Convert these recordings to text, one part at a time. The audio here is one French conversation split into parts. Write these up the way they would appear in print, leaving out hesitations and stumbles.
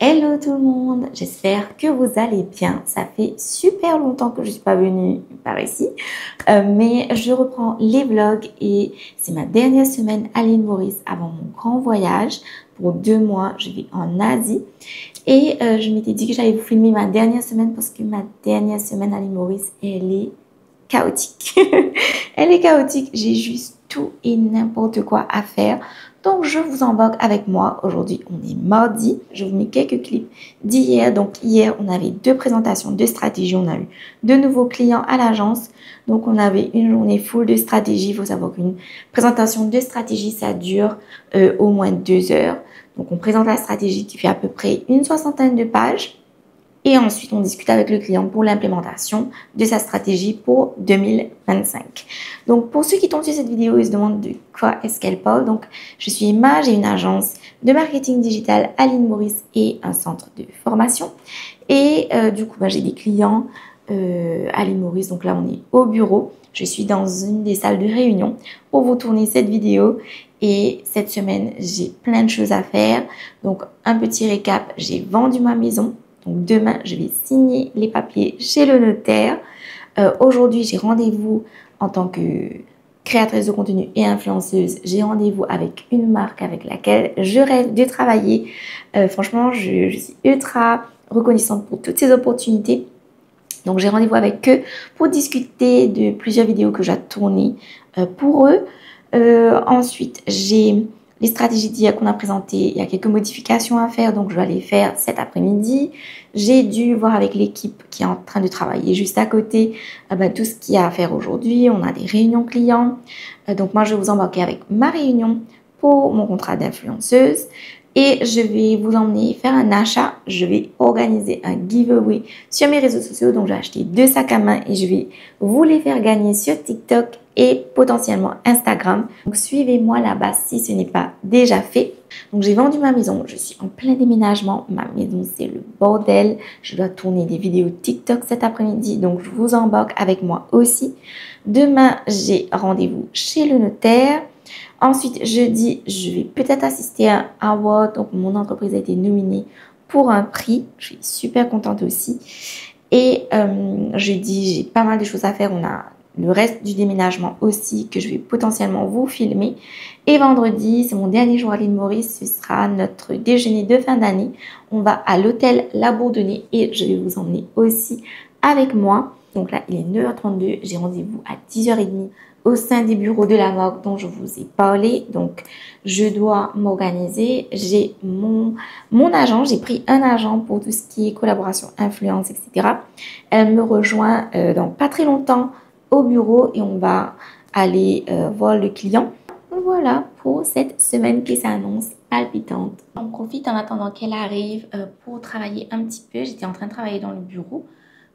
Hello tout le monde, j'espère que vous allez bien. Ça fait super longtemps que je ne suis pas venue par ici, mais je reprends les vlogs et c'est ma dernière semaine à l'île Maurice avant mon grand voyage. Pour 2 mois, je vais en Asie et je m'étais dit que j'allais vous filmer ma dernière semaine parce que ma dernière semaine à l'île Maurice, elle est chaotique. Elle est chaotique, j'ai juste tout et n'importe quoi à faire. Donc, je vous embarque avec moi. Aujourd'hui, on est mardi. Je vous mets quelques clips d'hier. Donc, hier, on avait 2 présentations de stratégie. On a eu 2 nouveaux clients à l'agence. Donc, on avait une journée full de stratégie. Il faut savoir qu'une présentation de stratégie, ça dure au moins 2 heures. Donc, on présente la stratégie qui fait à peu près une 60aine de pages. Et ensuite, on discute avec le client pour l'implémentation de sa stratégie pour 2025. Donc, pour ceux qui tombent sur cette vidéo, ils se demandent de quoi est-ce qu'elle parle. Donc, je suis Emma, j'ai une agence de marketing digital à l'île Maurice et un centre de formation. Et du coup, j'ai des clients à l'île Maurice. Donc là, on est au bureau. Je suis dans une des salles de réunion pour vous tourner cette vidéo. Et cette semaine, j'ai plein de choses à faire. Donc, un petit récap, j'ai vendu ma maison. Donc, demain, je vais signer les papiers chez le notaire. Aujourd'hui, j'ai rendez-vous en tant que créatrice de contenu et influenceuse. J'ai rendez-vous avec une marque avec laquelle je rêve de travailler. Franchement, je suis ultra reconnaissante pour toutes ces opportunités. Donc, j'ai rendez-vous avec eux pour discuter de plusieurs vidéos que j'ai tournées pour eux. Ensuite, j'ai les stratégies d'hier qu'on a présentées, il y a quelques modifications à faire, donc je vais les faire cet après-midi. J'ai dû voir avec l'équipe qui est en train de travailler juste à côté tout ce qu'il y a à faire aujourd'hui. On a des réunions clients. Donc moi, je vais vous embarquer avec ma réunion pour mon contrat d'influenceuse. Et je vais vous emmener faire un achat. Je vais organiser un giveaway sur mes réseaux sociaux. Donc, j'ai acheté 2 sacs à main et je vais vous les faire gagner sur TikTok et potentiellement Instagram. Donc, suivez-moi là-bas si ce n'est pas déjà fait. Donc, j'ai vendu ma maison. Je suis en plein déménagement. Ma maison, c'est le bordel. Je dois tourner des vidéos TikTok cet après-midi. Donc, je vous embarque avec moi aussi. Demain, j'ai rendez-vous chez le notaire. Ensuite, jeudi, je vais peut-être assister à un award. Donc, mon entreprise a été nominée pour un prix. Je suis super contente aussi. Et jeudi, j'ai pas mal de choses à faire. On a le reste du déménagement aussi que je vais potentiellement vous filmer. Et vendredi, c'est mon dernier jour à l'île Maurice. Ce sera notre déjeuner de fin d'année. On va à l'hôtel La Bourdonnais et je vais vous emmener aussi avec moi. Donc là, il est 9h32. J'ai rendez-vous à 10h30 au sein des bureaux de la marque dont je vous ai parlé. Donc, je dois m'organiser. J'ai mon agent. J'ai pris un agent pour tout ce qui est collaboration, influence, etc. Elle me rejoint dans pas très longtemps au bureau et on va aller voir le client. Voilà pour cette semaine qui s'annonce palpitante. On profite en attendant qu'elle arrive pour travailler un petit peu. J'étais en train de travailler dans le bureau.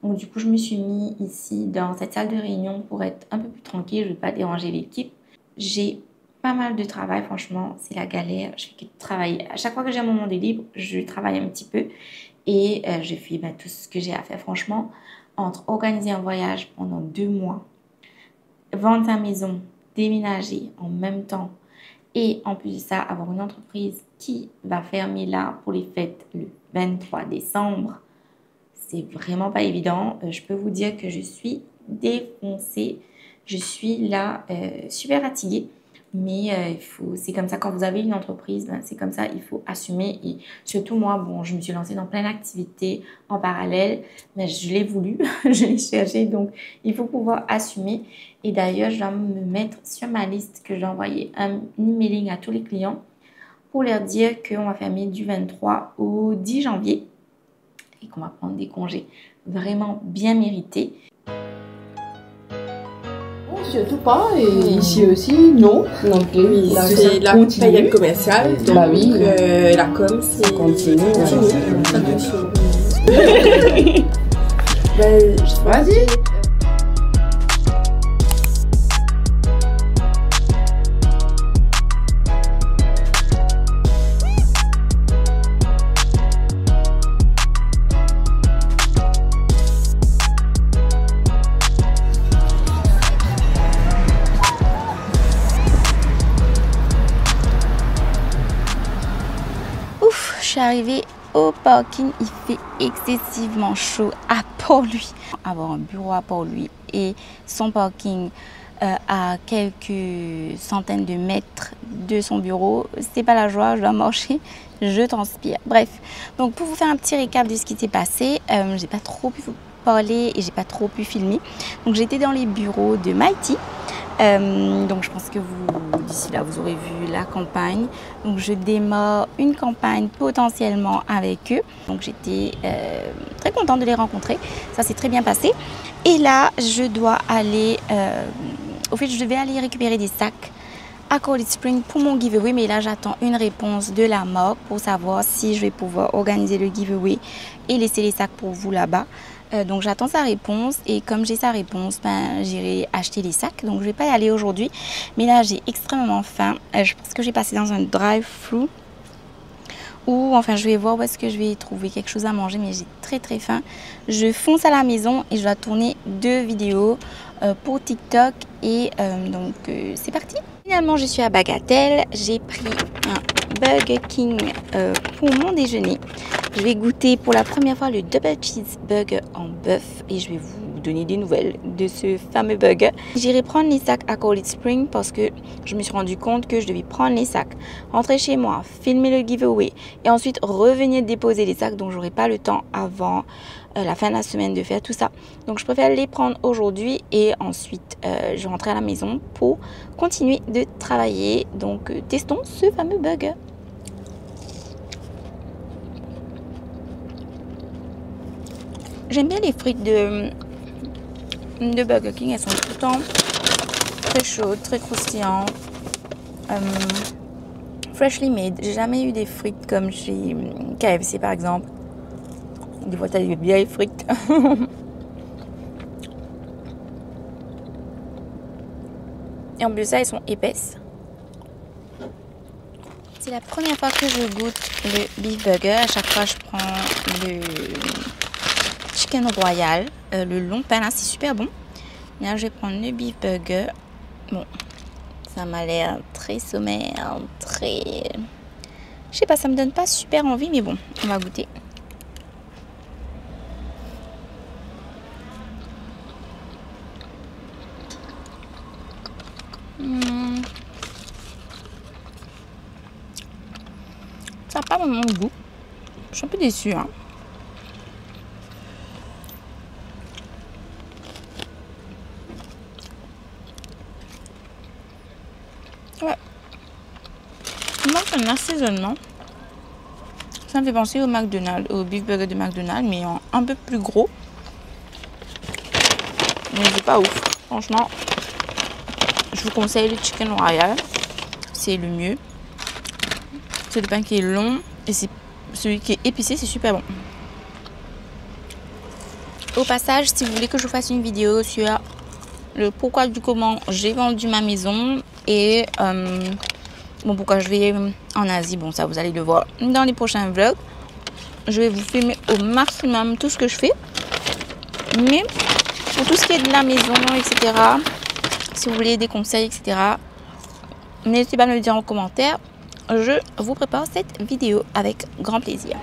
Donc, du coup, je me suis mis ici dans cette salle de réunion pour être un peu plus tranquille. Je ne veux pas déranger l'équipe. J'ai pas mal de travail, franchement. C'est la galère. Je fais que travailler. À chaque fois que j'ai un moment de libre, je travaille un petit peu. Et je fais tout ce que j'ai à faire. Franchement, entre organiser un voyage pendant 2 mois, vendre sa maison, déménager en même temps, et en plus de ça, avoir une entreprise qui va fermer là pour les fêtes le 23 décembre, c'est vraiment pas évident. Je peux vous dire que je suis défoncée. Je suis là super fatiguée. Mais c'est comme ça quand vous avez une entreprise, c'est comme ça, il faut assumer. Et surtout moi, je me suis lancée dans plein d'activités en parallèle. Mais je l'ai voulu, je l'ai cherché. Donc, il faut pouvoir assumer. Et d'ailleurs, je dois me mettre sur ma liste que j'ai envoyé un emailing à tous les clients pour leur dire qu'on va fermer du 23 au 10 janvier. Et qu'on va prendre des congés vraiment bien mérités. Surtout pas, et ici aussi, non plus. Oui, c'est la période commerciale, donc la com, c'est continue. Vas-y. Je suis arrivée au parking. Il fait excessivement chaud à Port-Louis. Avoir un bureau à Port-Louis et son parking à quelques centaines de mètres de son bureau, c'est pas la joie, je dois marcher, je transpire. Bref, donc pour vous faire un petit récap de ce qui s'est passé, j'ai pas trop pu vous parler et j'ai pas trop pu filmer. Donc j'étais dans les bureaux de Mighty. Donc je pense que d'ici là, vous aurez vu la campagne. Donc je démarre une campagne potentiellement avec eux. Donc j'étais très contente de les rencontrer. Ça s'est très bien passé. Et là, je dois aller... au fait, je devais aller récupérer des sacs à Cold Spring pour mon giveaway. Mais là, j'attends une réponse de la marque pour savoir si je vais pouvoir organiser le giveaway et laisser les sacs pour vous là-bas. Donc j'attends sa réponse et comme j'ai sa réponse, j'irai acheter les sacs. Donc je vais pas y aller aujourd'hui, mais là j'ai extrêmement faim. Je pense que j'ai passé dans un drive-thru ou enfin je vais voir où est-ce que je vais trouver quelque chose à manger, mais j'ai très faim. Je fonce à la maison et je dois tourner 2 vidéos pour TikTok et donc c'est parti. Finalement je suis à Bagatelle, j'ai pris un Burger King pour mon déjeuner. Je vais goûter pour la première fois le Double Cheeseburger en bœuf et je vais vous donner des nouvelles de ce fameux burger. J'irai prendre les sacs à Cold Spring parce que je me suis rendu compte que je devais prendre les sacs, rentrer chez moi, filmer le giveaway et ensuite revenir déposer les sacs. Donc j'aurai pas le temps avant la fin de la semaine de faire tout ça. Donc je préfère les prendre aujourd'hui et ensuite je vais rentrer à la maison pour continuer de travailler. Donc testons ce fameux burger. J'aime bien les frites de Burger King, elles sont tout le temps très chaudes, très croustillantes, freshly made. J'ai jamais eu des frites comme chez KFC par exemple. Des fois, t'as des vieilles frites. Et en plus de ça, elles sont épaisses. C'est la première fois que je goûte le beef burger. À chaque fois, je prends le chicken royal, le long pain là, c'est super bon. Là, je vais prendre le beef burger. Bon, ça m'a l'air très sommaire, très... Je sais pas, ça me donne pas super envie, mais bon, on va goûter. Ça n'a pas vraiment de goût. Je suis un peu déçue, hein. Ouais. Il manque un assaisonnement. Ça me fait penser au McDonald's, au Beef Burger de McDonald's, mais un peu plus gros. Mais c'est pas ouf. Franchement, je vous conseille le Chicken Royal. C'est le mieux. C'est le pain qui est long et c'est celui qui est épicé, c'est super bon. Au passage, si vous voulez que je vous fasse une vidéo sur le pourquoi du comment j'ai vendu ma maison et bon, pourquoi je vais en Asie, bon ça vous allez le voir dans les prochains vlogs. Je vais vous filmer au maximum tout ce que je fais, mais pour tout ce qui est de la maison, etc., si vous voulez des conseils, etc., n'hésitez pas à me le dire en commentaire. Je vous prépare cette vidéo avec grand plaisir.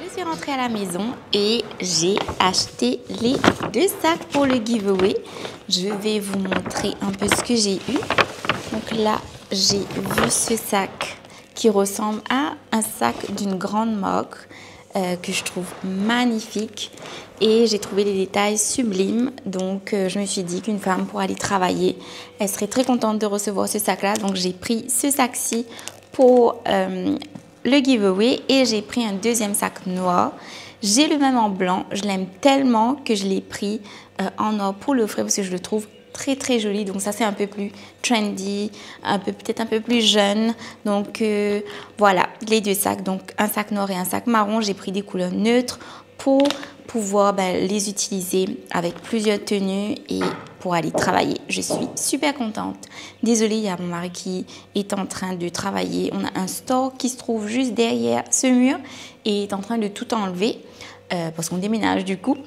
Je suis rentrée à la maison et j'ai acheté les 2 sacs pour le giveaway. Je vais vous montrer un peu ce que j'ai eu. Donc là, j'ai vu ce sac qui ressemble à un sac d'une grande marque que je trouve magnifique. Et j'ai trouvé les détails sublimes. Donc je me suis dit qu'une femme pour aller travailler, elle serait très contente de recevoir ce sac-là. Donc j'ai pris ce sac-ci pour le giveaway et j'ai pris un deuxième sac noir. J'ai le même en blanc. Je l'aime tellement que je l'ai pris en or pour l'offrir parce que je le trouve très joli. Donc ça c'est un peu plus trendy, peut-être un peu plus jeune. Donc voilà les deux sacs, donc un sac noir et un sac marron. J'ai pris des couleurs neutres pour pouvoir les utiliser avec plusieurs tenues et pour aller travailler. Je suis super contente. Désolée, il y a mon mari qui est en train de travailler. On a un store qui se trouve juste derrière ce mur et est en train de tout enlever parce qu'on déménage du coup.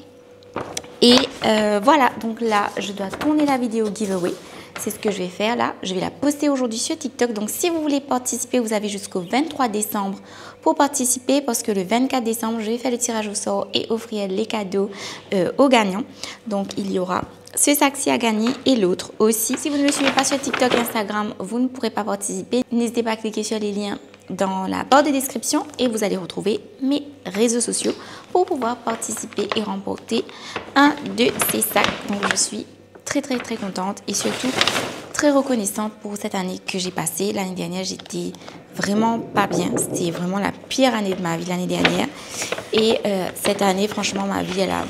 Et voilà, donc là, je dois tourner la vidéo giveaway. C'est ce que je vais faire là. Je vais la poster aujourd'hui sur TikTok. Donc, si vous voulez participer, vous avez jusqu'au 23 décembre pour participer parce que le 24 décembre, je vais faire le tirage au sort et offrir les cadeaux aux gagnants. Donc, il y aura ce sac-ci à gagner et l'autre aussi. Si vous ne me suivez pas sur TikTok et Instagram, vous ne pourrez pas participer. N'hésitez pas à cliquer sur les liens dans la barre de description et vous allez retrouver mes réseaux sociaux pour pouvoir participer et remporter un de ces sacs. Donc, je suis très contente et surtout très reconnaissante pour cette année que j'ai passée. L'année dernière, j'étais vraiment pas bien. C'était vraiment la pire année de ma vie l'année dernière. Et cette année, franchement, ma vie, elle a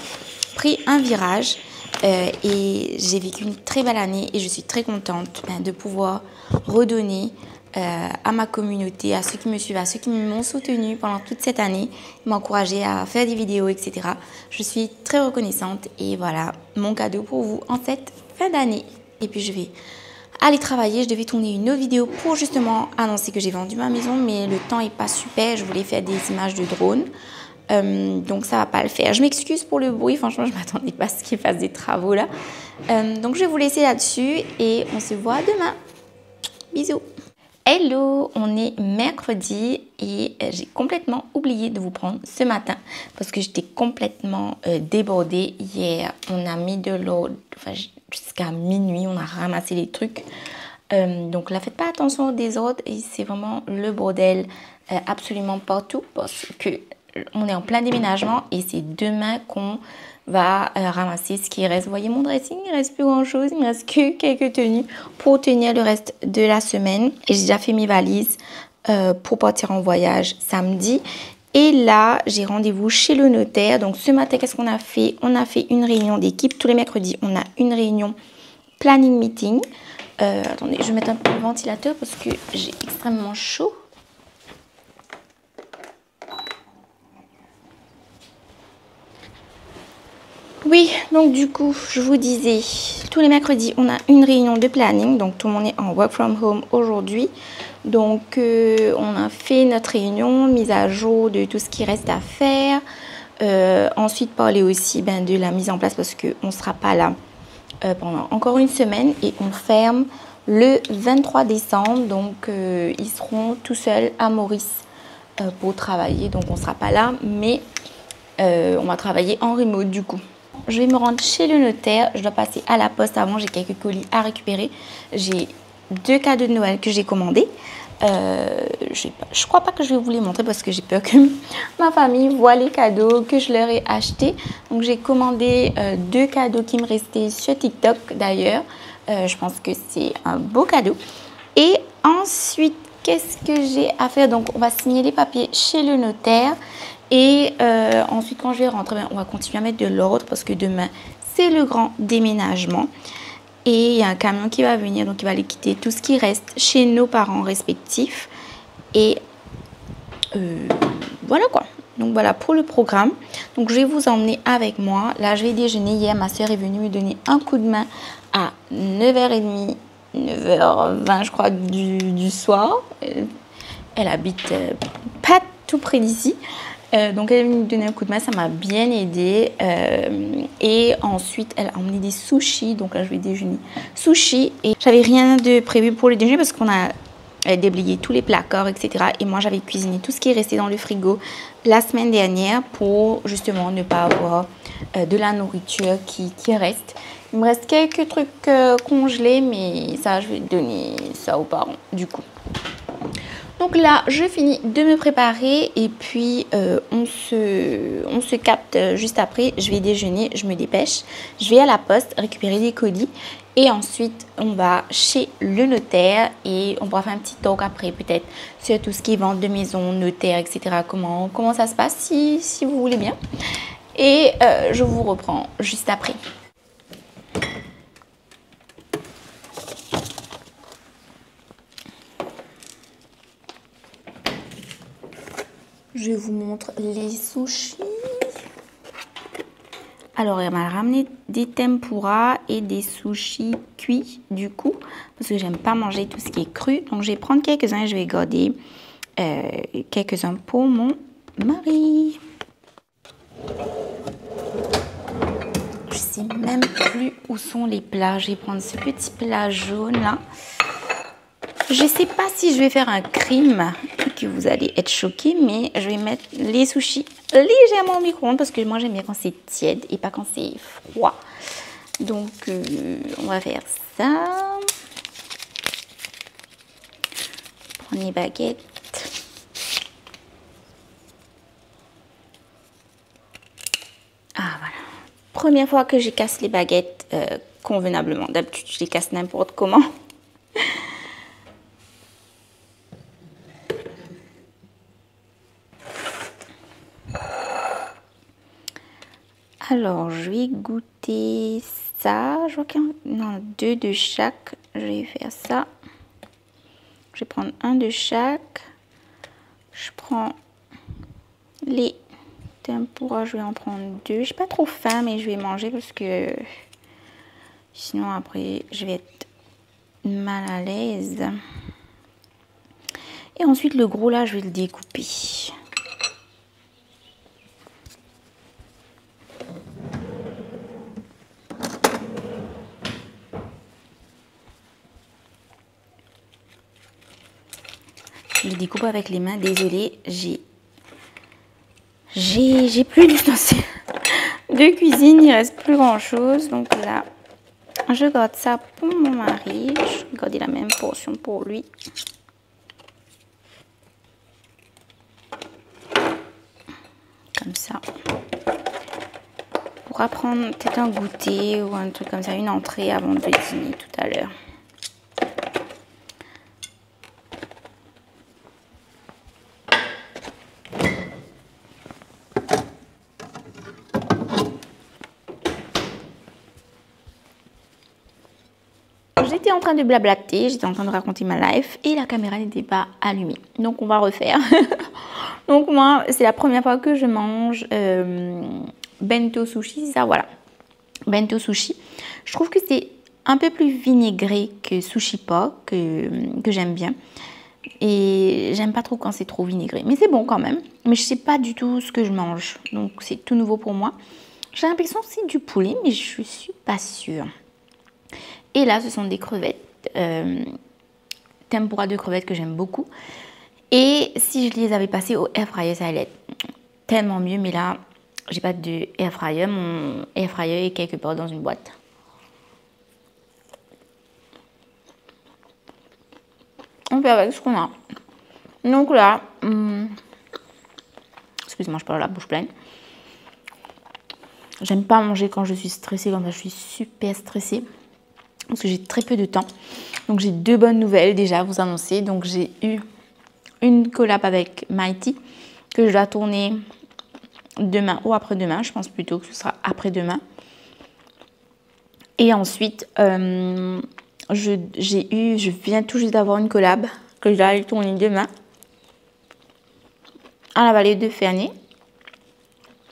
pris un virage. Et j'ai vécu une très belle année et je suis très contente de pouvoir redonner à ma communauté, à ceux qui me suivent, à ceux qui m'ont soutenue pendant toute cette année, m'encourager à faire des vidéos, etc. Je suis très reconnaissante et voilà mon cadeau pour vous en cette fin d'année. Et puis je vais aller travailler, je devais tourner une autre vidéo pour justement annoncer que j'ai vendu ma maison, mais le temps est pas super, je voulais faire des images de drone. Donc ça va pas le faire. Je m'excuse pour le bruit, franchement je m'attendais pas à ce qu'il fasse des travaux là. Donc je vais vous laisser là-dessus et on se voit demain. Bisous. Hello, on est mercredi et j'ai complètement oublié de vous prendre ce matin parce que j'étais complètement débordée. Hier, on a mis de l'eau jusqu'à minuit, on a ramassé les trucs. Donc là, faites pas attention au désordre et c'est vraiment le bordel absolument partout parce que on est en plein déménagement et c'est demain qu'on va ramasser ce qui reste. Vous voyez mon dressing, il ne reste plus grand chose, il me reste que quelques tenues pour tenir le reste de la semaine. Et j'ai déjà fait mes valises pour partir en voyage samedi. Et là, j'ai rendez-vous chez le notaire. Donc ce matin, qu'est-ce qu'on a fait? On a fait une réunion d'équipe. Tous les mercredis, on a une réunion planning meeting. Attendez, je vais mettre un peu le ventilateur parce que j'ai extrêmement chaud. Oui, donc du coup, je vous disais, tous les mercredis, on a une réunion de planning. Donc, tout le monde est en work from home aujourd'hui. Donc, on a fait notre réunion, mise à jour de tout ce qui reste à faire. Ensuite, parler aussi de la mise en place parce qu'on ne sera pas là pendant encore une semaine. Et on ferme le 23 décembre. Donc, ils seront tout seuls à Maurice pour travailler. Donc, on ne sera pas là, mais on va travailler en remote du coup. Je vais me rendre chez le notaire. Je dois passer à la poste avant. J'ai quelques colis à récupérer. J'ai 2 cadeaux de Noël que j'ai commandés. Je crois pas que je vais vous les montrer parce que j'ai peur que ma famille voit les cadeaux que je leur ai achetés. Donc j'ai commandé 2 cadeaux qui me restaient sur TikTok d'ailleurs. Je pense que c'est un beau cadeau. Et ensuite, qu'est-ce que j'ai à faire? Donc on va signer les papiers chez le notaire. Et ensuite, quand je vais rentrer, on va continuer à mettre de l'ordre parce que demain, c'est le grand déménagement. Et il y a un camion qui va venir, donc il va aller quitter tout ce qui reste chez nos parents respectifs. Et voilà quoi. Donc voilà pour le programme. Donc je vais vous emmener avec moi. Là, je vais déjeuner. Hier, ma soeur est venue me donner un coup de main à 9h30, 9h20 je crois du soir. Elle habite pas tout près d'ici. Donc elle est venue me donner un coup de main, ça m'a bien aidé. Et ensuite elle a emmené des sushis, donc là je vais déjeuner sushi. Et j'avais rien de prévu pour le déjeuner parce qu'on a déblayé tous les placards, etc. Et moi j'avais cuisiné tout ce qui est resté dans le frigo la semaine dernière pour justement ne pas avoir de la nourriture qui reste. Il me reste quelques trucs congelés, mais ça je vais donner ça aux parents du coup. Donc là, je finis de me préparer et puis on se capte juste après. Je vais déjeuner, je me dépêche. Je vais à la poste récupérer des colis et ensuite on va chez le notaire et on pourra faire un petit talk après peut-être sur tout ce qui est vente de maison, notaire, etc. Comment ça se passe si vous voulez bien. Et je vous reprends juste après. je vous montre les sushis. Alors, elle m'a ramené des tempura et des sushis cuits, du coup, parce que j'aime pas manger tout ce qui est cru. Donc, je vais prendre quelques-uns et je vais garder quelques-uns pour mon mari. Je sais même plus où sont les plats. Je vais prendre ce petit plat jaune là. Je sais pas si je vais faire un crime, que vous allez être choqués, mais je vais mettre les sushis légèrement au micro-ondes parce que moi j'aime bien quand c'est tiède et pas quand c'est froid. Donc on va faire ça. Prendre les baguettes. Ah voilà. Première fois que je casse les baguettes convenablement. D'habitude je les casse n'importe comment. Alors, je vais goûter ça. Je vois qu'il y en a 2 de chaque. Je vais faire ça. Je vais prendre un de chaque. Je prends les tempura. Je vais en prendre 2. Je suis pas trop faim, mais je vais manger parce que sinon après, je vais être mal à l'aise. Et ensuite, le gros là, je vais le découper. Je le découpe avec les mains. Désolée, j'ai plus d'ustensiles de cuisine. Il reste plus grand chose. Donc là, je garde ça pour mon mari. Je vais garder la même portion pour lui. Comme ça. Pour apprendre peut-être un goûter ou un truc comme ça, une entrée avant de dîner tout à l'heure. J'étais en train de blablater, j'étais en train de raconter ma life et la caméra n'était pas allumée. Donc on va refaire. Donc moi, c'est la première fois que je mange bento sushi, ça voilà. Bento sushi. Je trouve que c'est un peu plus vinaigré que sushi pork, que j'aime bien. Et j'aime pas trop quand c'est trop vinaigré. Mais c'est bon quand même. Mais je sais pas du tout ce que je mange. Donc c'est tout nouveau pour moi. J'ai l'impression que c'est du poulet, mais je suis pas sûre. Et là, ce sont des crevettes, tempura de crevettes que j'aime beaucoup. Et si je les avais passées au air fryer, ça allait être tellement mieux. Mais là, j'ai pas de air fryer. Mon air fryer est quelque part dans une boîte. On fait avec ce qu'on a. Donc là, excusez-moi, je parle la bouche pleine. J'aime pas manger quand je suis stressée, quand je suis super stressée. Parce que j'ai très peu de temps. Donc j'ai 2 bonnes nouvelles déjà à vous annoncer. Donc j'ai eu une collab avec Mighty que je dois tourner demain ou après-demain. Je pense plutôt que ce sera après-demain. Et ensuite, je viens tout juste d'avoir une collab que je dois aller tourner demain à la vallée de Ferney.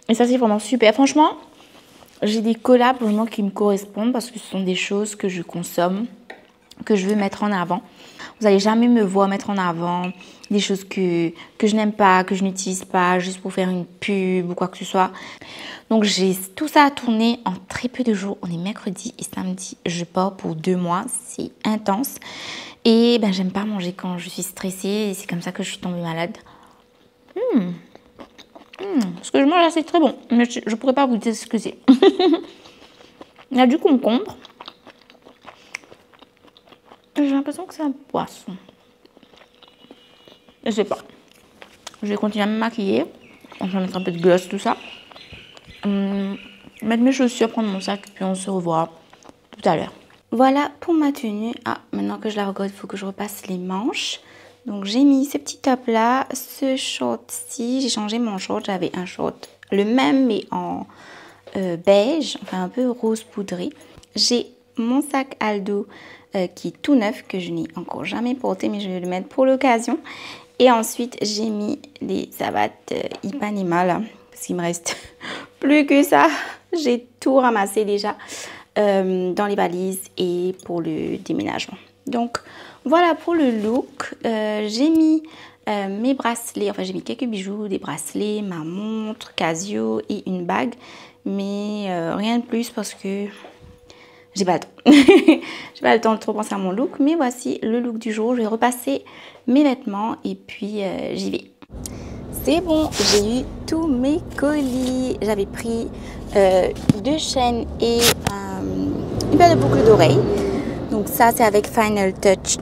Et ça c'est vraiment super. Franchement, j'ai des collabs vraiment qui me correspondent parce que ce sont des choses que je consomme, que je veux mettre en avant. Vous n'allez jamais me voir mettre en avant des choses que je n'aime pas, que je n'utilise pas, juste pour faire une pub ou quoi que ce soit. Donc j'ai tout ça à tourner en très peu de jours. On est mercredi et samedi, je pars pour 2 mois. C'est intense. Et ben, j'aime pas manger quand je suis stressée. Et c'est comme ça que je suis tombée malade. Ce que je mange là, c'est très bon. Mais je ne pourrais pas vous dire ce que c'est. Il y a du concombre. J'ai l'impression que c'est un poisson. Je sais pas. Je vais continuer à me maquiller. Je vais mettre un peu de gloss, tout ça. Mettre mes chaussures, prendre mon sac. Puis on se revoit tout à l'heure. Voilà pour ma tenue. Ah, maintenant que je la regarde, il faut que je repasse les manches. Donc j'ai mis ce petit top là, ce short-ci. J'ai changé mon short. J'avais un short le même mais en beige, enfin un peu rose poudré. J'ai mon sac Aldo qui est tout neuf, que je n'ai encore jamais porté, mais je vais le mettre pour l'occasion. Et ensuite, j'ai mis les savates Ipanema là, parce qu'il me reste plus que ça. J'ai tout ramassé déjà dans les valises et pour le déménagement. Donc, voilà pour le look. J'ai mis mes bracelets, enfin j'ai mis quelques bijoux, des bracelets, ma montre, Casio et une bague. Mais rien de plus parce que j'ai pas le temps. J'ai pas le temps de trop penser à mon look. Mais voici le look du jour. Je vais repasser mes vêtements et puis j'y vais. C'est bon, j'ai eu tous mes colis. J'avais pris 2 chaînes et une paire de boucles d'oreilles. Donc ça c'est avec Final Touches.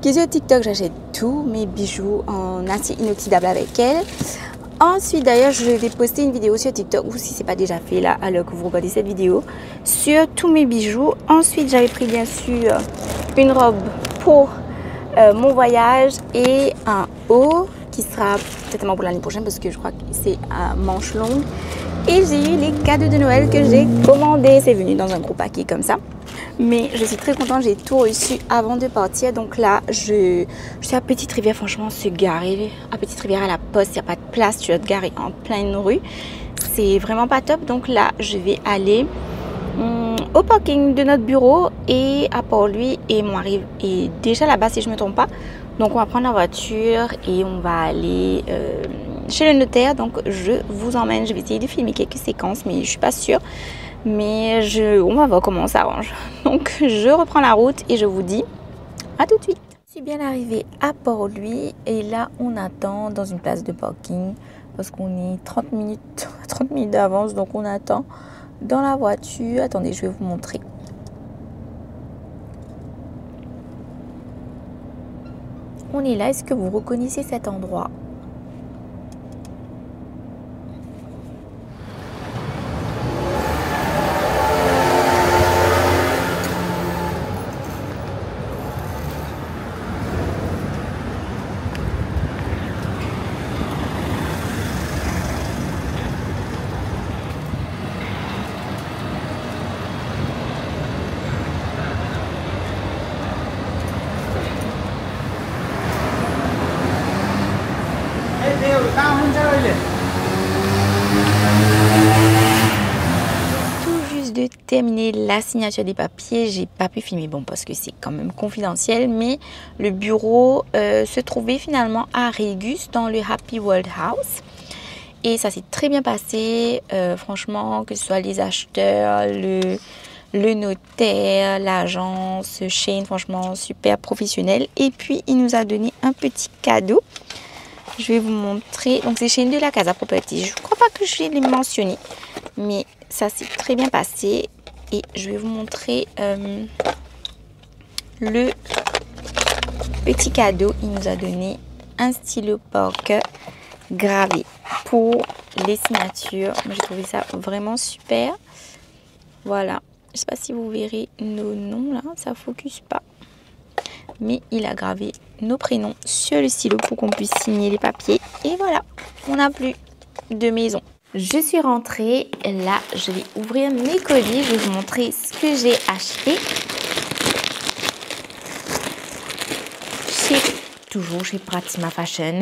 Qui est sur TikTok, j'achète tous mes bijoux en acier inoxydable avec elle. Ensuite, d'ailleurs, je vais poster une vidéo sur TikTok, ou si ce n'est pas déjà fait là, alors que vous regardez cette vidéo, sur tous mes bijoux. Ensuite, j'avais pris bien sûr une robe pour mon voyage et un haut qui sera certainement pour l'année prochaine parce que je crois que c'est à manche longue. Et j'ai eu les cadeaux de Noël que j'ai commandés. C'est venu dans un gros paquet comme ça. Mais je suis très contente, j'ai tout reçu avant de partir. Donc là, je suis à Petite Rivière. Franchement, se garer à Petite Rivière à la poste, il n'y a pas de place. Tu vas te garer en pleine rue. C'est vraiment pas top. Donc là, je vais aller au parking de notre bureau. Et à Port-Louis, et mon mari est déjà là-bas si je ne me trompe pas. Donc on va prendre la voiture et on va aller chez le notaire. Donc je vous emmène. Je vais essayer de filmer quelques séquences, mais je ne suis pas sûre. Mais on va voir comment on s'arrange. Donc je reprends la route et je vous dis à tout de suite. Je suis bien arrivée à Port-Louis et là on attend dans une place de parking parce qu'on est 30 minutes d'avance, donc on attend dans la voiture. Attendez, je vais vous montrer. On est là, est-ce que vous reconnaissez cet endroit ? Tout juste de terminer la signature des papiers, j'ai pas pu filmer, bon parce que c'est quand même confidentiel, mais le bureau se trouvait finalement à Régus dans le Happy World House et ça s'est très bien passé. Franchement, que ce soit les acheteurs, le notaire, l'agence, Shane, franchement super professionnel. Et puis il nous a donné un petit cadeau. Je vais vous montrer. Donc c'est Shane de la Casa Property. Je ne crois pas que je l'ai mentionné, mais ça s'est très bien passé. Et je vais vous montrer le petit cadeau. Il nous a donné un stylo Parker gravé pour les signatures. J'ai trouvé ça vraiment super. Voilà. Je ne sais pas si vous verrez nos noms là. Ça ne focus pas. Mais il a gravé nos prénoms sur le stylo pour qu'on puisse signer les papiers. Et voilà, on n'a plus de maison. Je suis rentrée. Là, je vais ouvrir mes colis. Je vais vous montrer ce que j'ai acheté. Toujours chez Pratima Fashion.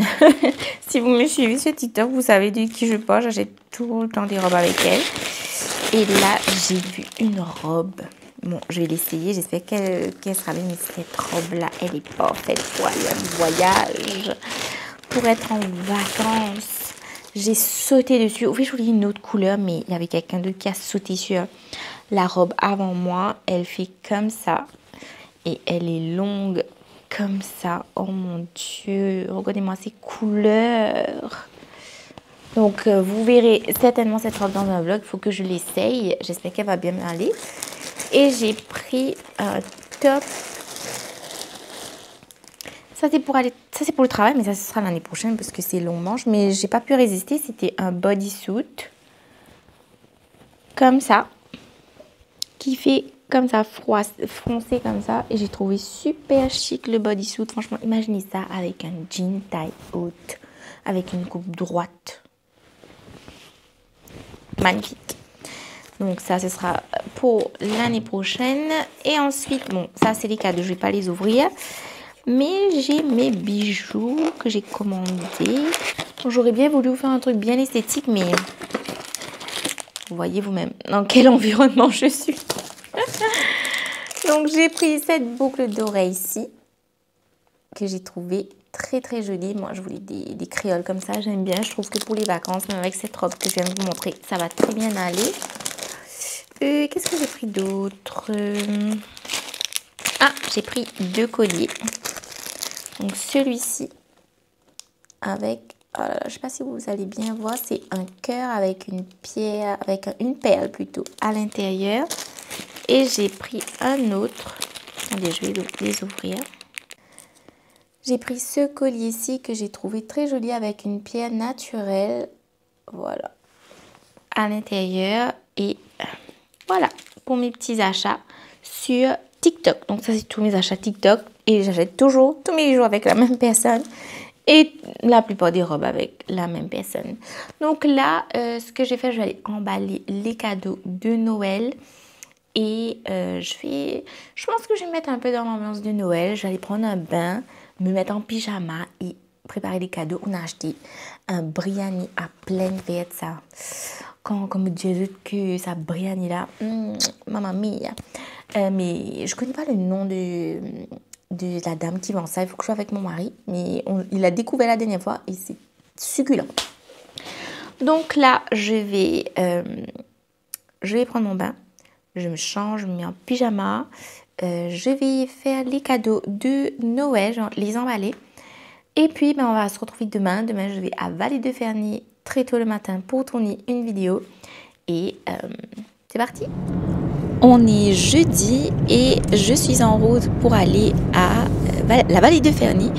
Si vous me suivez sur TikTok, vous savez de qui je parle. J'achète tout le temps des robes avec elle. Et là, j'ai vu une robe. Bon, je vais l'essayer. J'espère qu'elle sera bien. Mais cette robe-là, elle est parfaite pour aller en voyage, pour être en vacances. J'ai sauté dessus. Au fait, je voulais une autre couleur, mais il y avait quelqu'un d'autre qui a sauté sur la robe avant moi. Elle fait comme ça. Et elle est longue comme ça. Oh mon Dieu. Regardez-moi ces couleurs. Donc, vous verrez certainement cette robe dans un vlog. Il faut que je l'essaye. J'espère qu'elle va bien m'aller. Et j'ai pris un top. Ça, c'est pour le travail, mais ça, ce sera l'année prochaine parce que c'est long manche. Mais j'ai pas pu résister. C'était un bodysuit. Comme ça. Qui fait comme ça, froncé comme ça. Et j'ai trouvé super chic le bodysuit. Franchement, imaginez ça avec un jean taille haute. Avec une coupe droite. Magnifique. Donc ça, ce sera pour l'année prochaine. Et ensuite, bon, ça c'est les cadeaux, je ne vais pas les ouvrir. Mais j'ai mes bijoux que j'ai commandés. J'aurais bien voulu vous faire un truc bien esthétique, mais vous voyez vous-même dans quel environnement je suis. Donc j'ai pris cette boucle d'oreille ici, que j'ai trouvé très très jolie. Moi je voulais des créoles comme ça, j'aime bien. Je trouve que pour les vacances, même avec cette robe que je viens de vous montrer, ça va très bien aller. Qu'est-ce que j'ai pris d'autre? Ah, j'ai pris 2 colliers. Donc celui-ci avec, oh là là, je ne sais pas si vous allez bien voir, c'est un cœur avec une pierre, avec une perle plutôt à l'intérieur. Et j'ai pris un autre. Attendez, je vais les ouvrir. J'ai pris ce collier-ci que j'ai trouvé très joli avec une pierre naturelle. Voilà. À l'intérieur. Et voilà. Pour mes petits achats sur TikTok. Donc ça, c'est tous mes achats TikTok. Et j'achète toujours tous mes bijoux avec la même personne. Et la plupart des robes avec la même personne. Donc là, ce que j'ai fait, je vais aller emballer les cadeaux de Noël. Et je pense que je vais me mettre un peu dans l'ambiance de Noël. Je vais aller prendre un bain, me mettre en pyjama et préparer les cadeaux. On a acheté un biryani à pleine verte, ça. Quand me dit que ça biryani là, mamma mia. Mais je connais pas le nom de la dame qui vend ça. Il faut que je sois avec mon mari. Mais il l'a découvert la dernière fois et c'est succulent. Donc là, je vais prendre mon bain. Je me change, je me mets en pyjama. Je vais faire les cadeaux de Noël, genre les emballer. Et puis, on va se retrouver demain. Demain, je vais à Vallée-de-Ferny très tôt le matin pour tourner une vidéo. Et c'est parti! On est jeudi et je suis en route pour aller à la Vallée-de-Ferny.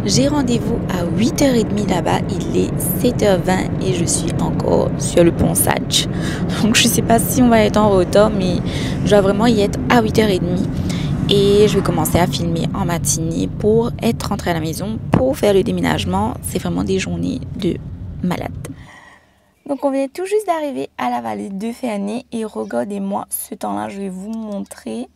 J'ai rendez-vous à 8h30 là-bas. Il est 7h20 et je suis encore sur le pont Sage. Donc je ne sais pas si on va être en retard, mais je dois vraiment y être à 8h30. Et je vais commencer à filmer en matinée pour être rentrée à la maison, pour faire le déménagement. C'est vraiment des journées de malade. Donc on vient tout juste d'arriver à la Vallée-de-Ferny et regardez-moi ce temps-là, je vais vous montrer.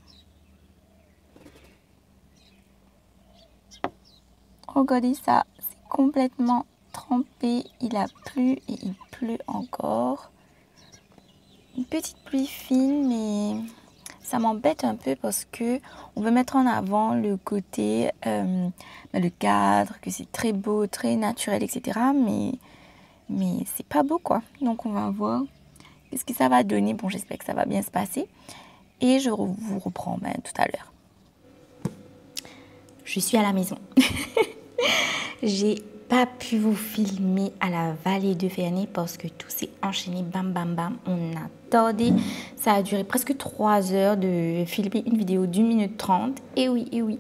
Regardez ça, c'est complètement trempé, il a plu et il pleut encore. Une petite pluie fine, mais ça m'embête un peu parce que on veut mettre en avant le côté, le cadre, que c'est très beau, très naturel, etc. Mais c'est pas beau quoi. Donc on va voir qu'est-ce que ça va donner. Bon, j'espère que ça va bien se passer. Et je vous reprends tout à l'heure. Je suis à la maison. J'ai pas pu vous filmer à la Vallée-de-Ferny parce que tout s'est enchaîné. Bam, bam, bam. On a tardé. Ça a duré presque 3 heures de filmer une vidéo d'1 minute 30. Et oui, et oui.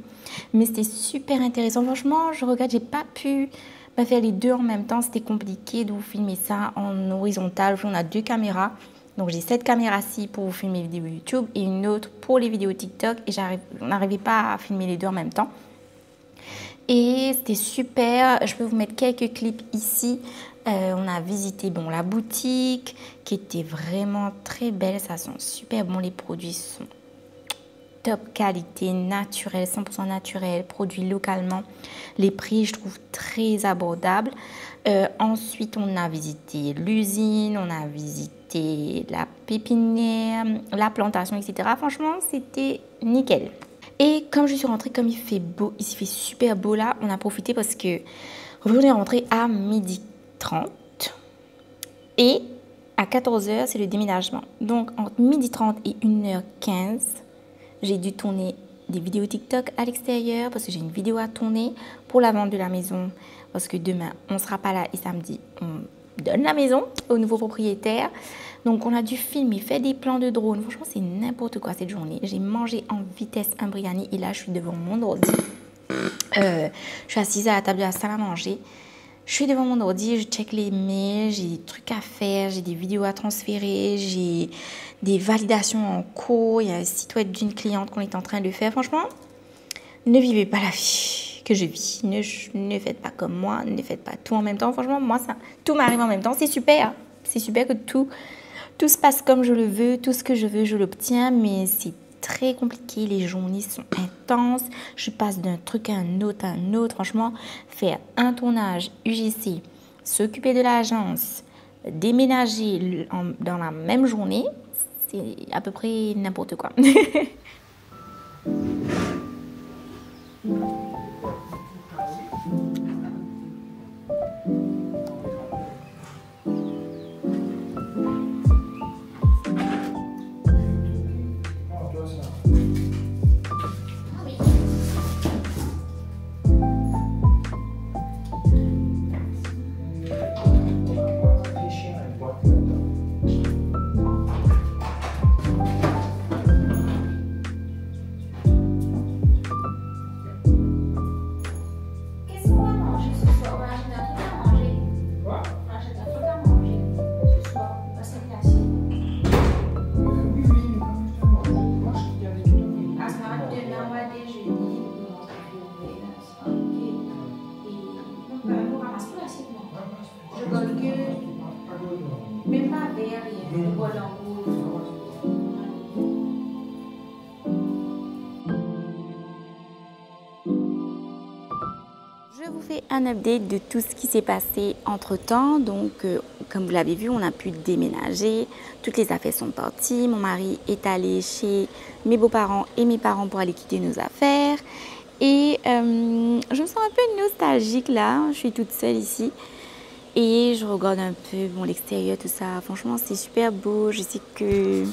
Mais c'était super intéressant. Franchement, je regrette, j'ai pas pu faire les deux en même temps. C'était compliqué de vous filmer ça en horizontal. On a 2 caméras. Donc j'ai cette caméra-ci pour vous filmer les vidéos YouTube et une autre pour les vidéos TikTok. Et on n'arrivait pas à filmer les deux en même temps. Et c'était super. Je peux vous mettre quelques clips ici. On a visité la boutique qui était vraiment très belle. Ça sent super bon. Les produits sont top qualité, naturel, 100% naturel, produit localement. Les prix, je trouve très abordables. Ensuite, on a visité l'usine, on a visité la pépinière, la plantation, etc. Franchement, c'était nickel. Et comme je suis rentrée, comme il fait beau, il fait super beau là, on a profité parce que on est rentré à 12h30 et à 14h, c'est le déménagement. Donc, entre 12h30 et 1h15, j'ai dû tourner des vidéos TikTok à l'extérieur parce que j'ai une vidéo à tourner pour la vente de la maison. Parce que demain, on ne sera pas là et samedi, on donne la maison au nouveau propriétaire. Donc, on a dû filmer, faire des plans de drone. Franchement, c'est n'importe quoi cette journée. J'ai mangé en vitesse un biryani et là, je suis devant mon ordi. Je suis assise à la table de la salle à manger. Je suis devant mon ordi, je check les mails, j'ai des trucs à faire, j'ai des vidéos à transférer, j'ai des validations en cours. Il y a un site web d'une cliente qu'on est en train de faire. Franchement, ne vivez pas la vie que je vis. Ne faites pas comme moi, ne faites pas tout en même temps. Franchement, moi, tout m'arrive en même temps. C'est super. C'est super que tout se passe comme je le veux. Tout ce que je veux, je l'obtiens. Mais c'est très compliqué. Les journées sont intense. Je passe d'un truc à un autre, Franchement, faire un tournage UGC, s'occuper de l'agence, déménager dans la même journée, c'est à peu près n'importe quoi. Je vous fais un update de tout ce qui s'est passé entre temps. Donc, comme vous l'avez vu, on a pu déménager. Toutes les affaires sont parties. Mon mari est allé chez mes beaux-parents et mes parents pour aller quitter nos affaires. Et je me sens un peu nostalgique là. Je suis toute seule ici. Et je regarde un peu l'extérieur, tout ça. Franchement, c'est super beau. Je sais que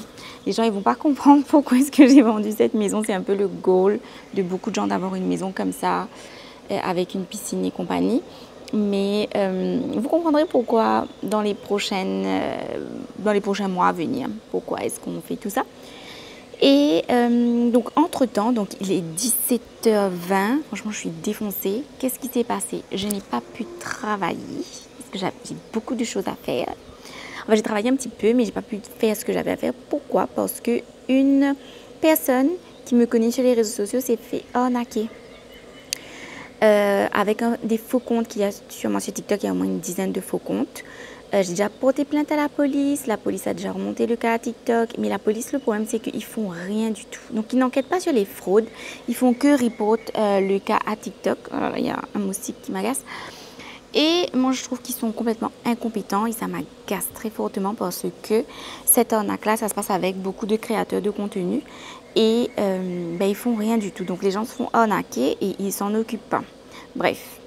les gens ils vont pas comprendre pourquoi est-ce que j'ai vendu cette maison. C'est un peu le goal de beaucoup de gens d'avoir une maison comme ça, avec une piscine et compagnie. Mais vous comprendrez pourquoi dans les prochains mois à venir. Pourquoi est-ce qu'on fait tout ça. Et donc, entre-temps, donc il est 17h20. Franchement, je suis défoncée. Qu'est-ce qui s'est passé? Je n'ai pas pu travailler. J'ai beaucoup de choses à faire. Enfin, j'ai travaillé un petit peu, mais j'ai pas pu faire ce que j'avais à faire. Pourquoi? Parce que une personne qui me connaît sur les réseaux sociaux s'est fait arnaquer avec des faux comptes qu'il y a sûrement sur TikTok. Il y a au moins une dizaine de faux comptes. J'ai déjà porté plainte à la police. La police a déjà remonté le cas à TikTok. Mais la police, le problème, c'est qu'ils font rien du tout. Donc, ils n'enquêtent pas sur les fraudes. Ils font que report le cas à TikTok. Alors, il y a un moustique qui m'agace. Et moi, je trouve qu'ils sont complètement incompétents et ça m'agace très fortement parce que cette arnaque-là, ça se passe avec beaucoup de créateurs de contenu et ils font rien du tout. Donc, les gens se font arnaquer et ils s'en occupent pas. Bref,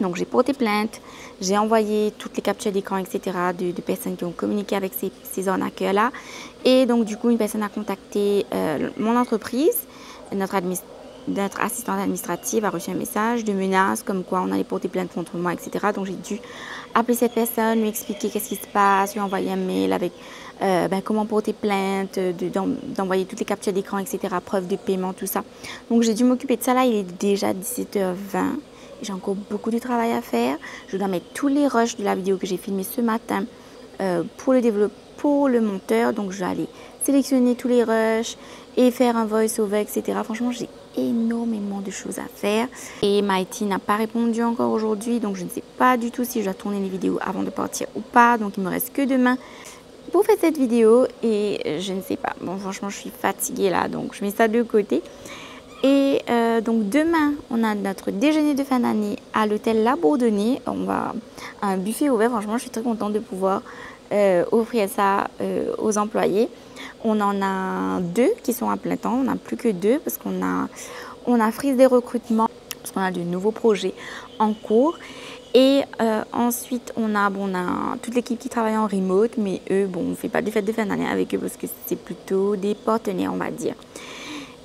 donc j'ai porté plainte, j'ai envoyé toutes les captures d'écran, etc. de personnes qui ont communiqué avec ces arnaqueurs-là. Et donc, du coup, une personne a contacté mon entreprise, notre assistante administrative a reçu un message de menace comme quoi on allait porter plainte contre moi, etc. Donc j'ai dû appeler cette personne, lui expliquer qu'est-ce qui se passe, lui envoyer un mail avec comment porter plainte, d'envoyer toutes les captures d'écran, etc. Preuve de paiement, tout ça. Donc j'ai dû m'occuper de ça. Là, il est déjà 17h20. J'ai encore beaucoup de travail à faire. Je dois mettre tous les rushs de la vidéo que j'ai filmée ce matin pour le monteur. Donc je vais aller sélectionner tous les rushs et faire un voice-over, etc. Franchement, j'ai énormément de choses à faire. Et Mighty n'a pas répondu encore aujourd'hui. Donc, je ne sais pas du tout si je dois tourner les vidéos avant de partir ou pas. Donc, il me reste que demain pour faire cette vidéo. Et je ne sais pas. Bon, franchement, je suis fatiguée là. Donc, je mets ça de côté. Et donc, demain, on a notre déjeuner de fin d'année à l'hôtel La Bourdonnais. On va à un buffet ouvert. Franchement, je suis très contente de pouvoir offrir ça aux employés. On en a 2 qui sont à plein temps. On n'a plus que 2 parce qu'on a frisé des recrutements parce qu'on a de nouveaux projets en cours. Et ensuite, on a toute l'équipe qui travaille en remote. Mais eux, on ne fait pas de fête de fin d'année avec eux parce que c'est plutôt des partenaires, on va dire.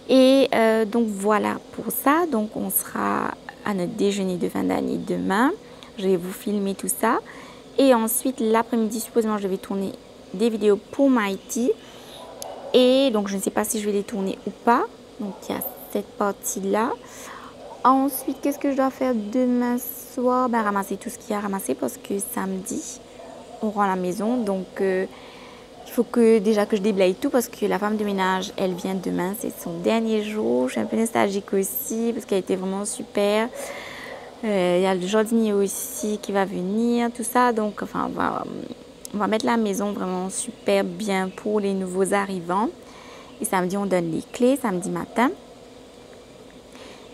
Et donc, voilà pour ça. Donc, on sera à notre déjeuner de fin d'année demain. Je vais vous filmer tout ça. Et ensuite, l'après-midi, supposément, je vais tourner des vidéos pour Mighty. Et donc, je ne sais pas si je vais les tourner ou pas. Donc, il y a cette partie-là. Ensuite, qu'est-ce que je dois faire demain soir? Ramasser tout ce qu'il y a à ramasser parce que samedi, on rend la maison. Donc, il faut déjà que je déblaye tout parce que la femme de ménage, elle vient demain. C'est son dernier jour. Je suis un peu nostalgique aussi parce qu'elle était vraiment super. Il y a le jardinier aussi qui va venir, tout ça. Donc, enfin, on va mettre la maison vraiment super bien pour les nouveaux arrivants. Et samedi, on donne les clés, samedi matin.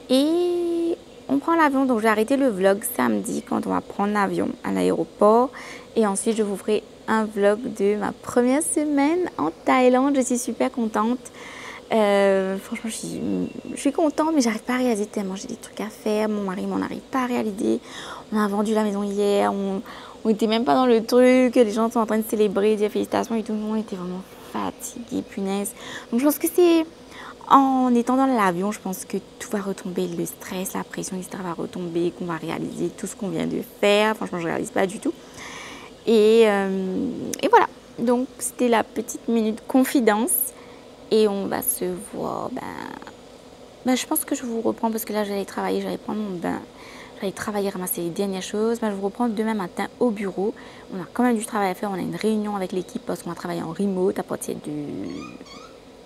Et on prend l'avion, donc j'ai arrêté le vlog samedi quand on va prendre l'avion à l'aéroport. Et ensuite, je vous ferai un vlog de ma première semaine en Thaïlande. Je suis super contente. Franchement, je suis contente, mais j'arrive pas à réaliser tellement j'ai des trucs à faire. Mon mari m'en arrive pas à réaliser. On a vendu la maison hier. On était même pas dans le truc. Les gens sont en train de célébrer, dire félicitations et tout. Le monde était vraiment fatigué, punaise. Donc je pense que c'est... En étant dans l'avion, je pense que tout va retomber, le stress, la pression, etc. va retomber, qu'on va réaliser tout ce qu'on vient de faire. Franchement, je ne réalise pas du tout. Et voilà. Donc, c'était la petite minute confidence. Et on va se voir. Je pense que je vous reprends parce que là, j'allais travailler, j'allais prendre mon bain. J'allais travailler, ramasser les dernières choses. Je vous reprends demain matin au bureau. On a quand même du travail à faire. On a une réunion avec l'équipe parce qu'on va travailler en remote à partir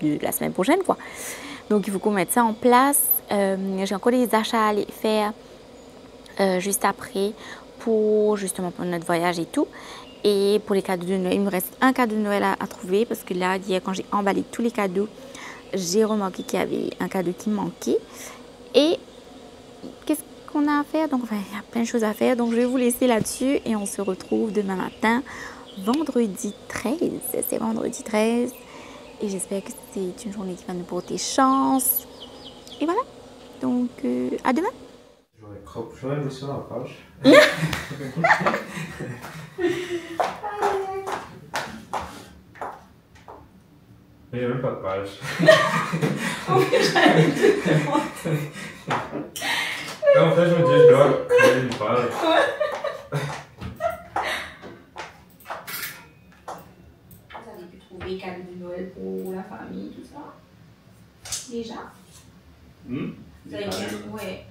de la semaine prochaine, quoi. Donc, il faut qu'on mette ça en place. J'ai encore des achats à aller faire juste après pour justement pour notre voyage et tout. Et pour les cadeaux de Noël, il me reste un cadeau de Noël à trouver parce que là, hier, quand j'ai emballé tous les cadeaux, j'ai remarqué qu'il y avait un cadeau qui me manquait. Et qu'est-ce qu'on a à faire? Donc, enfin, il y a plein de choses à faire. Donc, je vais vous laisser là-dessus et on se retrouve demain matin, vendredi 13. C'est vendredi 13. Et j'espère que c'est une journée qui va nous porter chance. Et voilà. Donc, à demain. J'aurais mis sur la page. Il n'y a même pas de page. Oui, j'allais te demander. En fait, je me dis, je dois créer une page. Vous avez pu trouver cadeau de Noël pour la famille, tout ça? Déjà? Vous avez acheté? Ouais,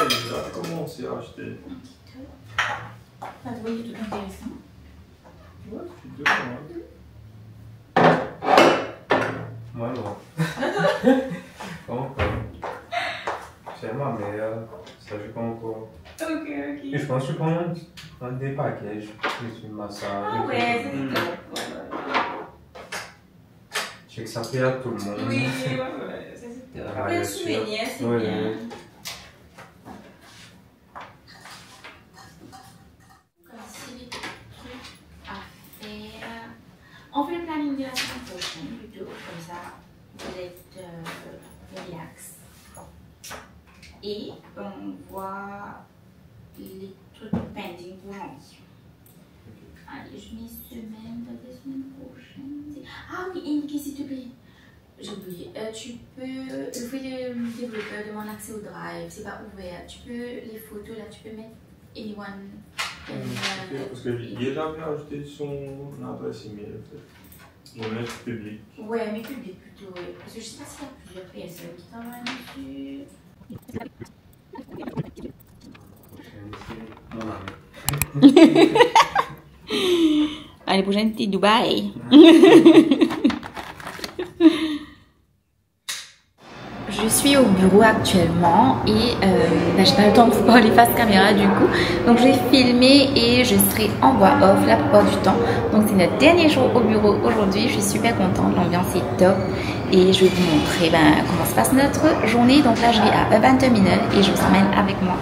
j'ai commencé à acheter. Ça se voyait tout intéressant. Ouais, c'est deux moi. Moi, non. Donc, c'est ma mère. Ça, je pas encore. Ok. Et je pense que je prends des paquets. Je fais un massage. Ah ouais, c'est top. Je sais que ça plaît à tout le monde. Oui, ouais, ça c'est top. Plein de souvenirs, c'est ouais, bien. Ouais. On fait le planning de la semaine prochaine plutôt, comme ça vous êtes relax. Et on voit les trucs pending pour janvier. Allez, je mets semaine, la semaine prochaine. Ah oui, Inky, s'il te plaît. J'ai oublié. Tu peux. Le fait de développeur demande accès au drive, c'est pas ouvert. Tu peux, les photos là, tu peux mettre anyone. Parce que hier j'avais ajouté son adresse email en fait. On met public. Ouais, mais public plutôt, ouais. Parce que je sais pas s'il y a plusieurs personnes qui travaillent dessus. L'année prochaine, c'est Dubaï. Je suis au bureau actuellement et j'ai pas le temps de vous parler face caméra du coup. Donc je vais filmer et je serai en voix off la plupart du temps. Donc c'est notre dernier jour au bureau aujourd'hui. Je suis super contente, l'ambiance est top. Et je vais vous montrer comment se passe notre journée. Donc là je vais à Urban Terminal et je vous emmène avec moi.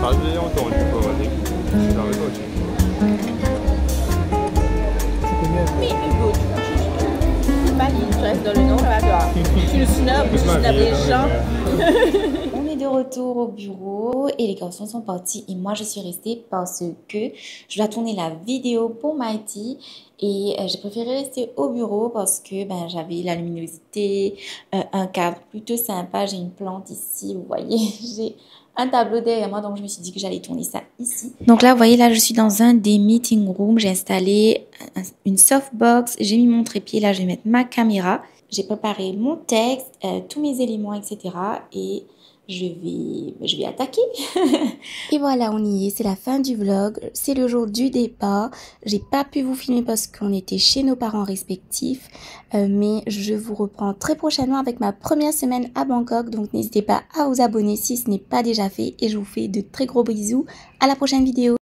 자세히 entendu quoi, vas-y. J'arrive à dire. Mais Hugo, tu valides, tu restes dans le nom, là, toi. Tu le snobs, tu snobs les gens. On est de retour au bureau et les garçons sont partis et moi je suis restée parce que je dois tourner la vidéo pour Mighty et j'ai préféré rester au bureau parce que j'avais la luminosité, un cadre plutôt sympa. J'ai une plante ici, vous voyez, j'ai un tableau derrière moi, donc je me suis dit que j'allais tourner ça ici. Donc là, vous voyez, là je suis dans un des meeting rooms, j'ai installé une softbox, j'ai mis mon trépied, là je vais mettre ma caméra. J'ai préparé mon texte, tous mes éléments, etc. Et je vais attaquer. Et voilà, on y est, c'est la fin du vlog. C'est le jour du départ. J'ai pas pu vous filmer parce qu'on était chez nos parents respectifs. Mais je vous reprends très prochainement avec ma première semaine à Bangkok. Donc n'hésitez pas à vous abonner si ce n'est pas déjà fait. Et je vous fais de très gros bisous. À la prochaine vidéo.